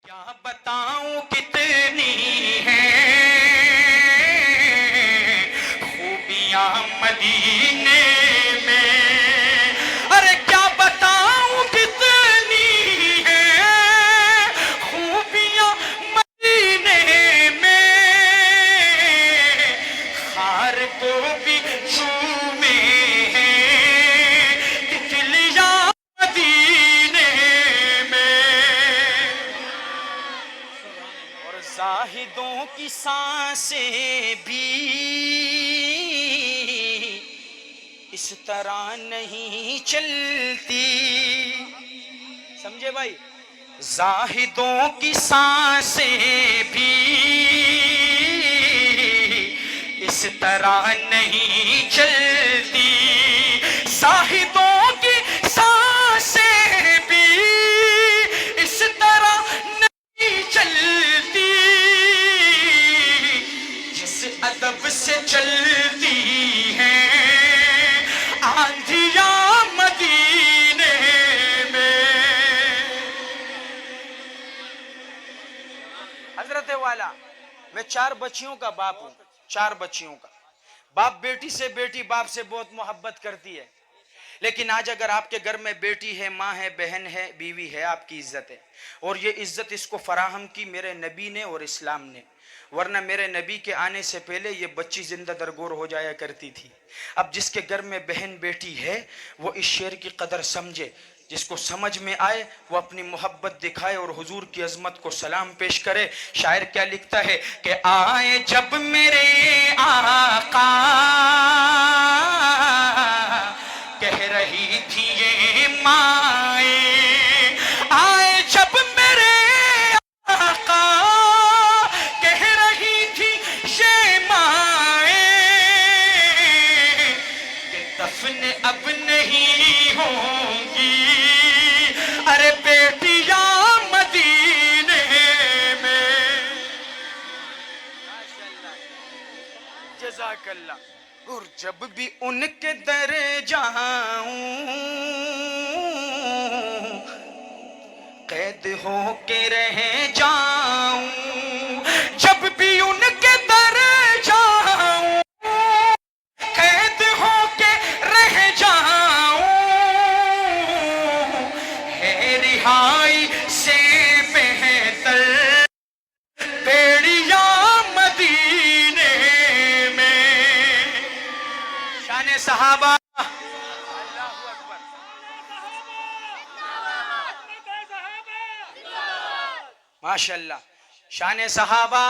کیا بتاؤں کتنی ہیں خوبیاں مدینے میں، ارے کیا بتاؤں کتنی ہیں خوبیاں مدینے میں، خار کو بھی چومے ہیں تتلیاں مدینے میں، اور زاہدوں کی سانسیں بھی اس طرح نہیں چلتی، سمجھے بھائی، زاہدوں کی سانسیں بھی اس طرح نہیں چلتی، زاہدوں کی سانسیں بھی اس طرح نہیں چلتی، جس ادب سے چلتی ہیں آندھیاں مدینے میں۔ حضرت والا، میں 4 بچیوں کا باپ ہوں، 4 بچیوں کا باپ۔ بیٹی سے بیٹی باپ سے بہت محبت کرتی ہے، لیکن آج اگر آپ کے گھر میں بیٹی ہے، ماں ہے، بہن ہے، بیوی ہے، آپ کی عزت ہے، اور یہ عزت اس کو فراہم کی میرے نبی نے اور اسلام نے، ورنہ میرے نبی کے آنے سے پہلے یہ بچی زندہ درگور ہو جایا کرتی تھی۔ اب جس کے گھر میں بہن بیٹی ہے وہ اس شعر کی قدر سمجھے، جس کو سمجھ میں آئے وہ اپنی محبت دکھائے اور حضور کی عظمت کو سلام پیش کرے۔ شاعر کیا لکھتا ہے کہ آئے جب میرے آقا کہہ رہی تھی یہ مائیں، آئے جب میرے آقا کہہ رہی تھی یہ مائیں کہ دفن اب نہیں ہوں گی، ارے بیٹیاں مدینے میں۔ جزاک اللہ۔ اور جب بھی ان کے در جاؤں قید ہو کے رہ جاؤں، جب بھی ان کے در جاؤں قید ہو کے رہ جاؤں، ہے رہائی سے بہتر بیڑیاں مدینے میں۔ شان صحابہ، اللہ اکبر، ماشاءاللہ، شان صحابہ